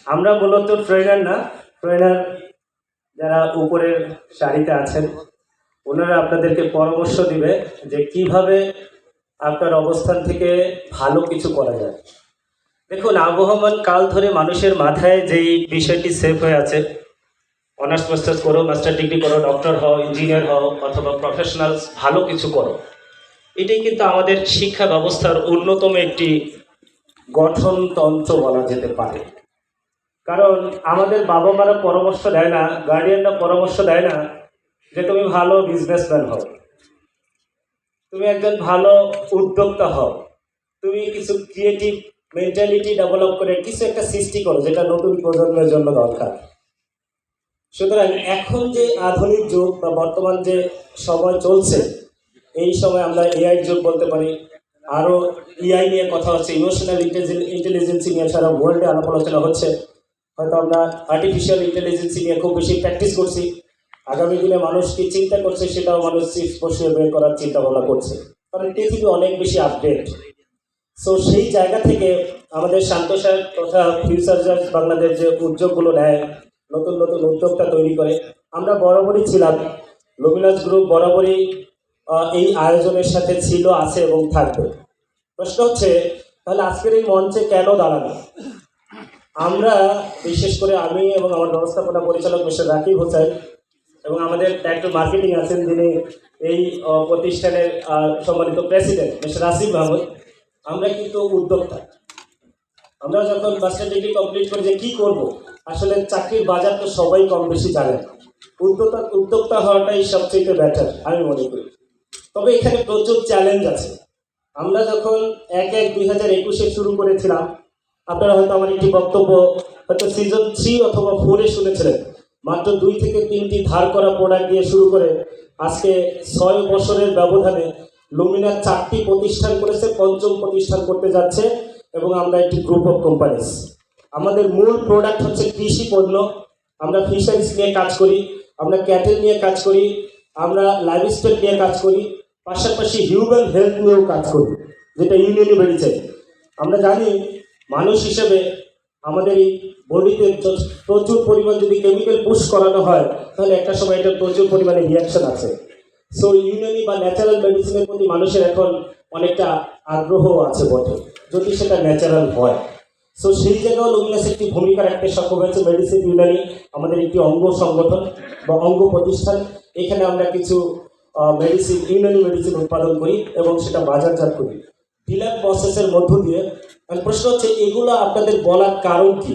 আমরা মূলত ট্রেনার না, ট্রেনার যারা উপরের সারিতে আছেন ওনারা আপনাদেরকে পরামর্শ দিবে যে কিভাবে আপনার অবস্থান থেকে ভালো কিছু করা যায়। দেখুন, আবহমান কাল ধরে মানুষের মাথায় যেই বিষয়টি সেভ হয়ে আছে, অনার্স মাস্টার্স করো, মাস্টার ডিগ্রি করো, ডক্টর হও, ইঞ্জিনিয়ার হও, অথবা প্রফেশনাল ভালো কিছু করো, এটাই কিন্তু আমাদের শিক্ষা ব্যবস্থার অন্যতম একটি গঠনতন্ত্র বলা যেতে পারে। কারণ আমাদের বাবা মারা পরামর্শ দেয় না, গার্ডিয়ানরা পরামর্শ দেয় না যে তুমি ভালো বিজনেসম্যান হও, তুমি একজন ভালো উদ্যোক্তা হও, তুমি কিছু ক্রিয়েটিভ মেন্টালিটি ডেভেলপ করে কিছু একটা সৃষ্টি করো যেটা নতুন প্রজন্মের জন্য দরকার। সুতরাং এখন যে আধুনিক যুগ বা বর্তমান যে সময় চলছে, এই সময় আমরা এআই যুগ বলতে পারি। আরও এআই নিয়ে কথা হচ্ছে, ইমোশনাল ইন্টেলিজেন্সি নিয়ে সারা ওয়ার্ল্ডে আলাপ আলোচনা হচ্ছে। হয়তো আমরা আর্টিফিশিয়াল ইন্টেলিজেন্সি নিয়ে খুব বেশি প্র্যাকটিস করছি, আগামী দিনে মানুষ কি চিন্তা করছে সেটাও মানুষ চিপস বসিয়ে বের করার চিন্তা ভাবনা করছে, কারণ পৃথিবী অনেক বেশি আপডেট। সো সেই জায়গা থেকে আমাদের শান্ত সাহেব তথা ফিউচার জাজ বাংলাদেশ যে উদ্যোগগুলো নেয়, নতুন নতুন উদ্যোক্তা তৈরি করে, আমরা বরাবরই ছিলাম। লুমিনাস গ্রুপ বরাবরই এই আয়োজনের সাথে ছিল, আছে এবং থাকবে। প্রশ্ন হচ্ছে তাহলে আজকের এই মঞ্চে কেন দাঁড়ানো? আমরা বিশেষ করে আমি এবং আমার ব্যবস্থাপনা পরিচালক মিস্টার রাকিব হোসেন এবং আমাদের ডাইরেক্টর মার্কেটিং আছেন, যিনি এই প্রতিষ্ঠানের সম্মানিত প্রেসিডেন্ট মিস্টার রাসিম মাহমুদ, আমরা কিন্তু উদ্যোক্তা। আমরা যখন মাস্টার ডিগ্রি কমপ্লিট করে যে কী করবো, আসলে চাকরির বাজার তো সবাই কম বেশি জানেন, উদ্যোক্তা হওয়াটাই সবচেয়ে বেটার আমি মনে করি। তবে এখানে প্রচুর চ্যালেঞ্জ আছে। আমরা যখন 1/1/2021 শুরু করেছিলাম, আপনারা হয়তো আমার একটি বক্তব্য হয়তো সিজন 3 অথবা 4 শুনেছিলেন। মাত্র 2 থেকে 3টি ধার করা প্রোডাক্ট দিয়ে শুরু করে আজকে 6 বছরের ব্যবধানে লুমিনার 4টি প্রতিষ্ঠান করেছে, 5ম প্রতিষ্ঠান করতে যাচ্ছে, এবং আমরা একটি গ্রুপ অফ কোম্পানিজ। আমাদের মূল প্রোডাক্ট হচ্ছে কৃষি পণ্য। আমরা ফিশারিজ নিয়ে কাজ করি, আমরা ক্যাটেল নিয়ে কাজ করি, আমরা লাইভস্টক নিয়ে কাজ করি, পাশাপাশি হিউম্যান হেলথ নিয়েও কাজ করি, যেটা ইউনানি মেডিসিন। আমরা জানি মানুষ হিসেবে আমাদের এই বডিতে প্রচুর পরিমাণ যদি কেমিক্যাল পুশ করানো হয়, তাহলে একটা সময় এটা প্রচুর পরিমাণে রিয়াকশন আছে। সো ইউনানি বা ন্যাচারাল মেডিসিনের প্রতি মানুষের এখন অনেকটা আগ্রহ আছে বটে, যদি সেটা ন্যাচারাল হয়। সো সেই জায়গায় লুমিনাস একটি ভূমিকা রাখতে সক্ষম হয়েছে। মেডিসিন ইউনানি আমাদের একটি অঙ্গ সংগঠন বা অঙ্গ প্রতিষ্ঠান। এখানে আমরা কিছু মেডিসিন, ইউনানি মেডিসিন উৎপাদন করি এবং সেটা বাজারজাত করি ডিলার প্রসেসের মধ্য দিয়ে। প্রশ্ন হচ্ছে এগুলো আপনাদের বলার কারণ কি?